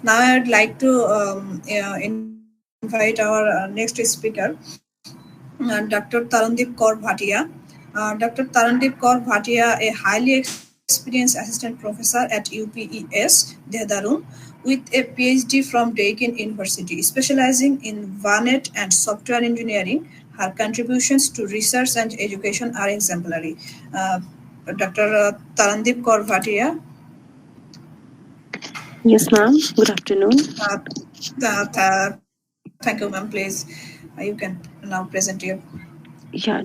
Now I'd like to invite our next speaker, Dr. Tarandeep Kaur Bhatia. Dr. Tarandeep Kaur Bhatia, a highly experienced assistant professor at UPES, Dehradun, with a PhD from Deakin University, specializing in VANET and software engineering. Her contributions to research and education are exemplary. Uh, Dr. Tarandeep Kaur Bhatia. Yes, ma'am. Good afternoon. Uh, Thank you, ma'am. Please, you can now present your Yeah,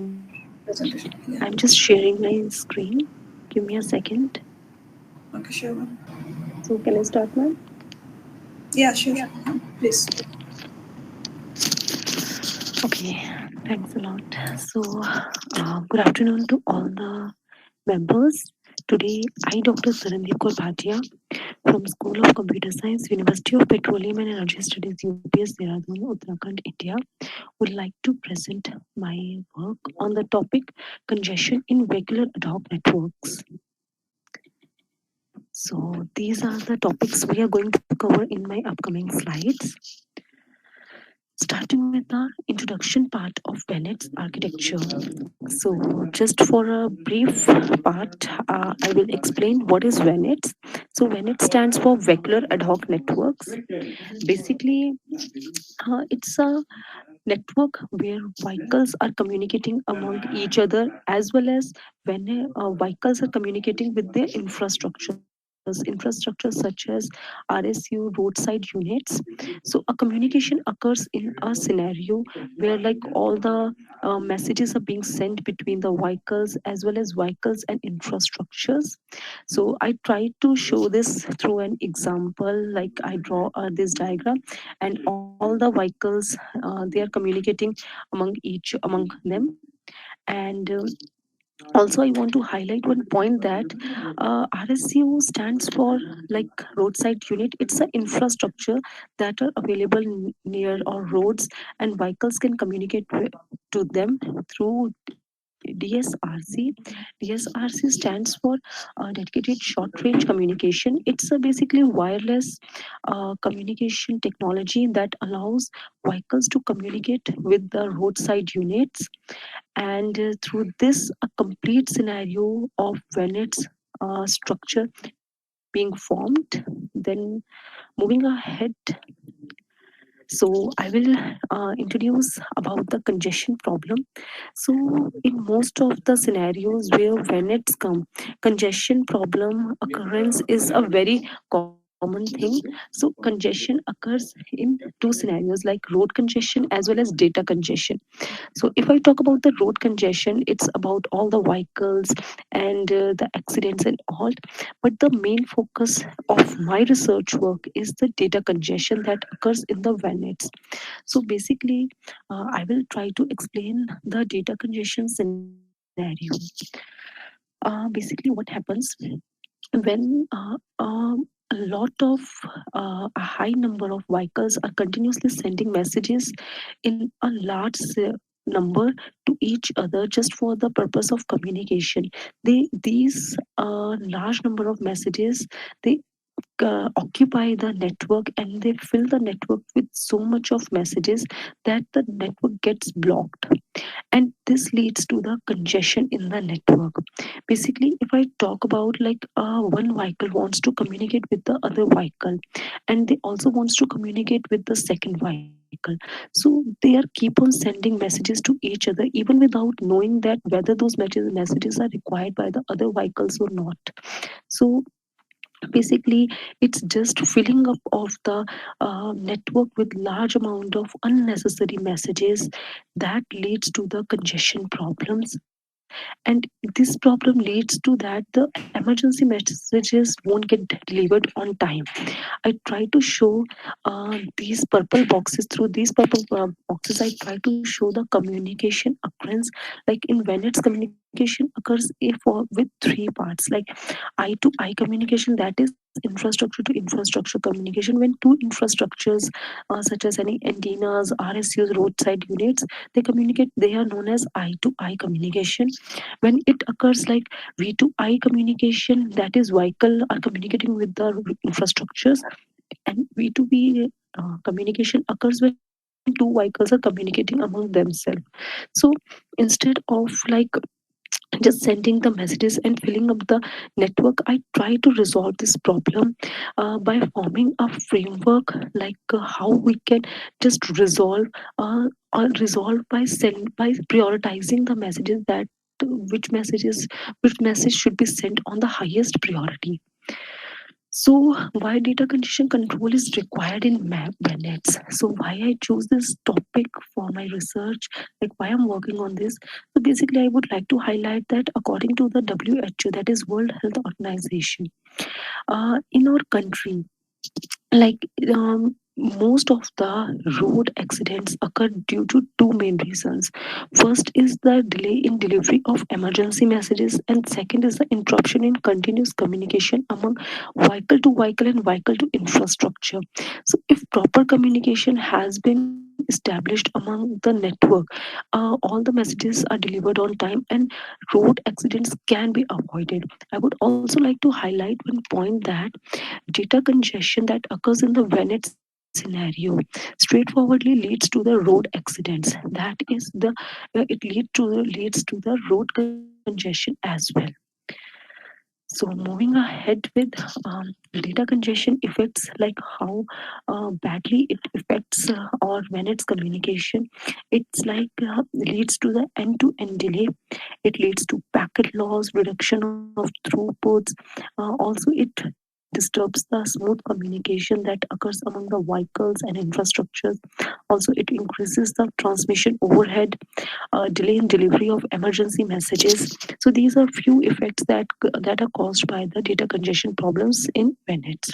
presentation. I'm Yeah. just sharing my screen. Give me a second. Okay, sure, ma'am. So, can I start, ma'am? Yeah, sure. Please. Okay, thanks a lot. So, good afternoon to all the members. Today, I, Dr. Tarandeep Kaur Bhatia, from School of Computer Science, University of Petroleum and Energy Studies, UPS, Dehradun, Uttarakhand, India, would like to present my work on the topic congestion in vehicular ad hoc networks. So these are the topics we are going to cover in my upcoming slides. Starting with the introduction part of Bennett's architecture. So just for a brief part, I will explain what is VANET. So VANET stands for Vehicular Ad Hoc Networks. Basically, it's a network where vehicles are communicating among each other, as well as when vehicles are communicating with their infrastructures such as RSU, roadside units. So a communication occurs in a scenario where like all the messages are being sent between the vehicles as well as vehicles and infrastructures. So I try to show this through an example, like I draw this diagram, and all the vehicles they are communicating among them. And also I want to highlight one point that RSU stands for like roadside unit. It's an infrastructure that are available near our roads, and vehicles can communicate to them through DSRC. DSRC stands for dedicated short range communication. It's a basically wireless communication technology that allows vehicles to communicate with the roadside units. And through this, a complete scenario of Venet's structure being formed. Then moving ahead, so I will introduce about the congestion problem. So in most of the scenarios where Venets come, congestion problem occurrence is a very common thing. So congestion occurs in two scenarios, like road congestion as well as data congestion. So if I talk about the road congestion, it's about all the vehicles and the accidents and all. But the main focus of my research work is the data congestion that occurs in the VANETs. So basically, I will try to explain the data congestion scenario. Basically, what happens when a lot of a high number of vehicles are continuously sending messages in a large number to each other just for the purpose of communication. These large number of messages, they occupy the network, and they fill the network with so much of messages that the network gets blocked, and this leads to the congestion in the network. Basically, if I talk about like one vehicle wants to communicate with the other vehicle, and they also wants to communicate with the second vehicle, so they are keep on sending messages to each other even without knowing that whether those messages are required by the other vehicles or not. So basically, it's just filling up of the network with large amount of unnecessary messages that leads to the congestion problems. And this problem leads to that the emergency messages won't get delivered on time. I try to show these purple boxes. Through these purple boxes, I try to show the communication occurrence. Like in Venet's, communication occurs with three parts, like eye to eye communication, that is infrastructure to infrastructure communication. When two infrastructures, such as any antennas, RSUs, roadside units, they communicate, they are known as eye to eye communication. When it occurs like V to I communication, that is vehicle are communicating with the infrastructures, And B2B communication occurs when two vehicles are communicating among themselves. So instead of like just sending the messages and filling up the network, I try to resolve this problem by forming a framework, like how we can just resolve or resolve by by prioritizing the messages, that which message should be sent on the highest priority. So, why data congestion control is required in minutes? So, why I choose this topic for my research, like why I'm working on this. So, basically, I would like to highlight that according to the WHO, that is World Health Organization, in our country, like most of the road accidents occur due to two main reasons. First is the delay in delivery of emergency messages, and second is the interruption in continuous communication among vehicle to vehicle and vehicle to infrastructure. So if proper communication has been established among the network, all the messages are delivered on time and road accidents can be avoided. I would also like to highlight one point, that data congestion that occurs in the VANET scenario straightforwardly leads to the road accidents. That is the leads to the road congestion as well. So moving ahead with data congestion effects, like how badly it affects or when it's communication, it's like leads to the end-to-end delay. It leads to packet loss, reduction of throughputs. Also, it disturbs the smooth communication that occurs among the vehicles and infrastructures. Also, it increases the transmission overhead, delay in delivery of emergency messages. So these are few effects that are caused by the data congestion problems in minutes.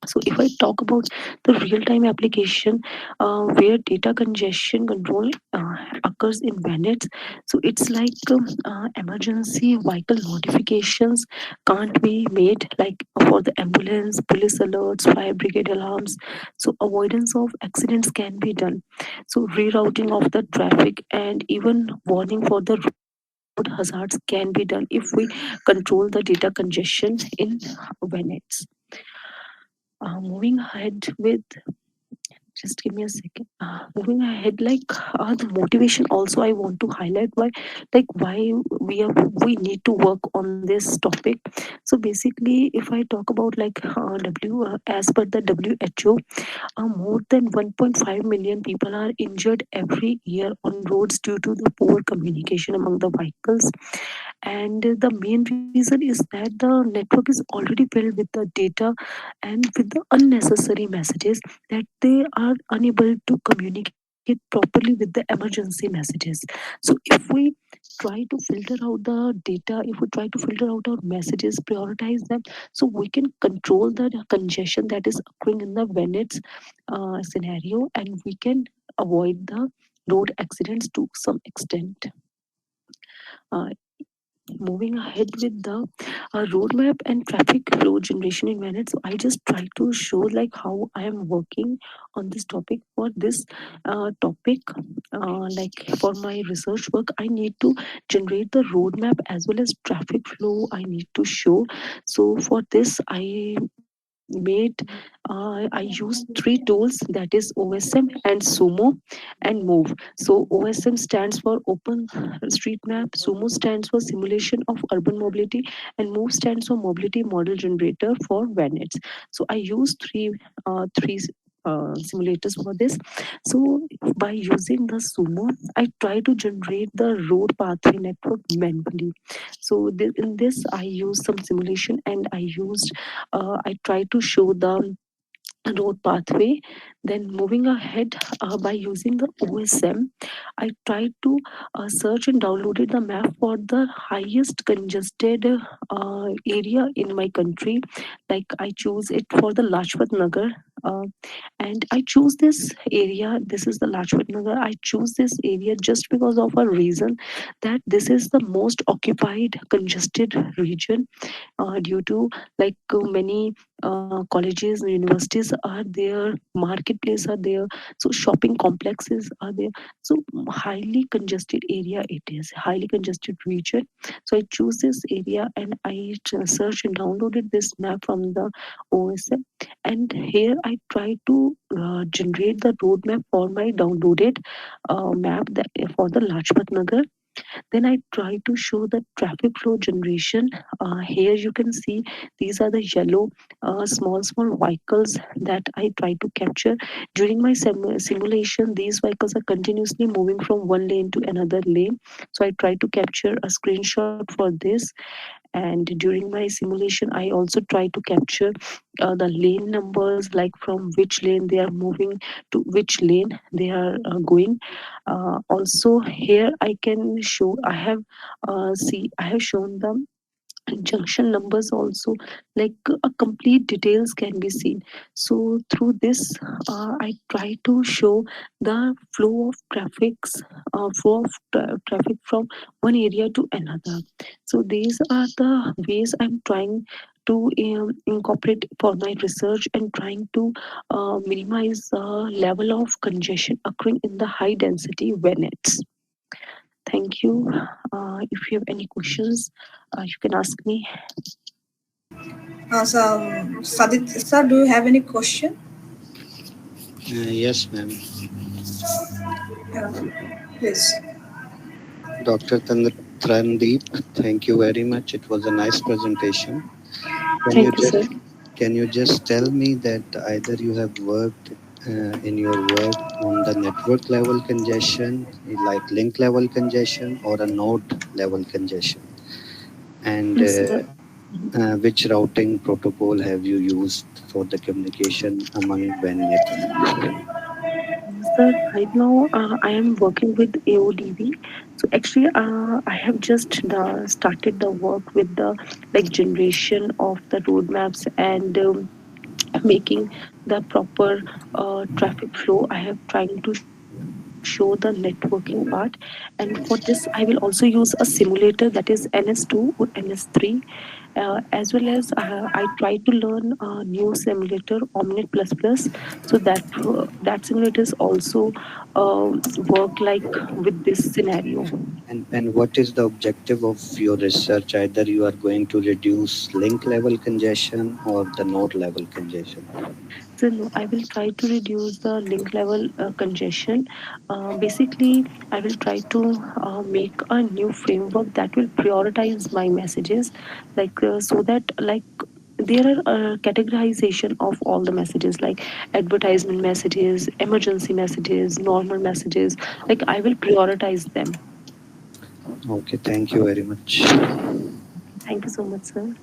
So if I talk about the real-time application where data congestion control occurs in minutes, so it's like emergency vehicle notifications can't be made, like for the ambulance, police alerts, fire brigade alarms. So avoidance of accidents can be done. So rerouting of the traffic and even warning for the road hazards can be done if we control the data congestion in minutes. Moving ahead with, just give me a second, moving ahead, like the motivation also I want to highlight, why, like why we need to work on this topic. So basically, if I talk about like as per the WHO, more than 1.5 million people are injured every year on roads due to the poor communication among the vehicles. And the main reason is that the network is already filled with the data and with the unnecessary messages, that they are unable to communicate properly with the emergency messages. So if we try to filter out the data, if we try to filter out our messages, prioritize them, so we can control the congestion that is occurring in the Venice scenario, and we can avoid the road accidents to some extent. Uh, Moving ahead with the roadmap and traffic flow generation in minutes, so I just try to show like how I am working on this topic. For this topic, like for my research work, I need to generate the roadmap as well as traffic flow I need to show. So for this I made I used three tools, that is OSM and Sumo and Move. So OSM stands for Open Street Map, Sumo stands for Simulation of Urban Mobility, and Move stands for Mobility Model Generator for VANETs. So I use three simulators for this. So by using the Sumo, I try to generate the road pathway network manually. So in this, I use some simulation, and I try to show the road pathway. Then moving ahead, by using the OSM, I tried to search and downloaded the map for the highest congested area in my country. Like I choose it for the Lajpat Nagar. Uh, and I choose this area. This is the Lajpat Nagar. I choose this area just because of a reason, that this is the most occupied, congested region due to like many colleges and universities are there, marketplace are there, so shopping complexes are there. So highly congested area, it is highly congested region. So I choose this area, and I searched and downloaded this map from the OSM. And here I try to generate the roadmap for my downloaded map that, for the Lajpat Nagar. Then I try to show the traffic flow generation. Here you can see these are the yellow small vehicles that I try to capture. During my simulation, these vehicles are continuously moving from one lane to another lane. So I try to capture a screenshot for this. And during my simulation, I also try to capture the lane numbers, like from which lane they are moving to which lane they are going. Also here I can show, I have see I have shown them junction numbers also, like a complete details can be seen. So through this I try to show the flow of traffic from one area to another. So these are the ways I'm trying to incorporate for my research, and trying to minimize the level of congestion occurring in the high density VNets. Thank you. If you have any questions, you can ask me. Sadit sir, do you have any question? Yes, ma'am. Yeah, please. Dr. Trandeep, thank you very much. It was a nice presentation. Can you Thank you, just sir. can you just tell me that either you have worked in your work on the network level congestion, like link level congestion, or a node level congestion, and Yes, sir. which routing protocol have you used for the communication among VNets? Sir, right now I am working with AODV. So actually, I have just started the work with the like generation of the roadmaps, and making the proper traffic flow. I have trying to show the networking part, and for this I will also use a simulator, that is NS2 or NS3, as well as I try to learn a new simulator Omnet plus plus, so that that simulators also work like with this scenario. And what is the objective of your research? Either you are going to reduce link level congestion or the node level congestion. So no, I will try to reduce the link level congestion. Basically, I will try to make a new framework that will prioritize my messages, like so that like there are categorization of all the messages, like advertisement messages, emergency messages, normal messages. Like I will prioritize them. Okay, thank you very much. Thank you so much, sir.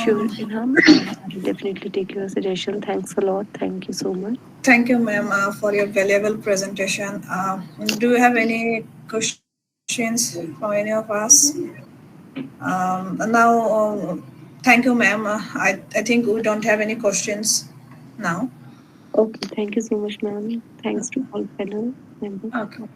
Sure, Um, Inham. I will definitely take your suggestion. Thanks a lot. Thank you so much. Thank you, ma'am, for your valuable presentation. Do you have any questions from any of us? Now, thank you, ma'am. I think we don't have any questions now. Okay, thank you so much, ma'am. Thanks to all panel members. Okay.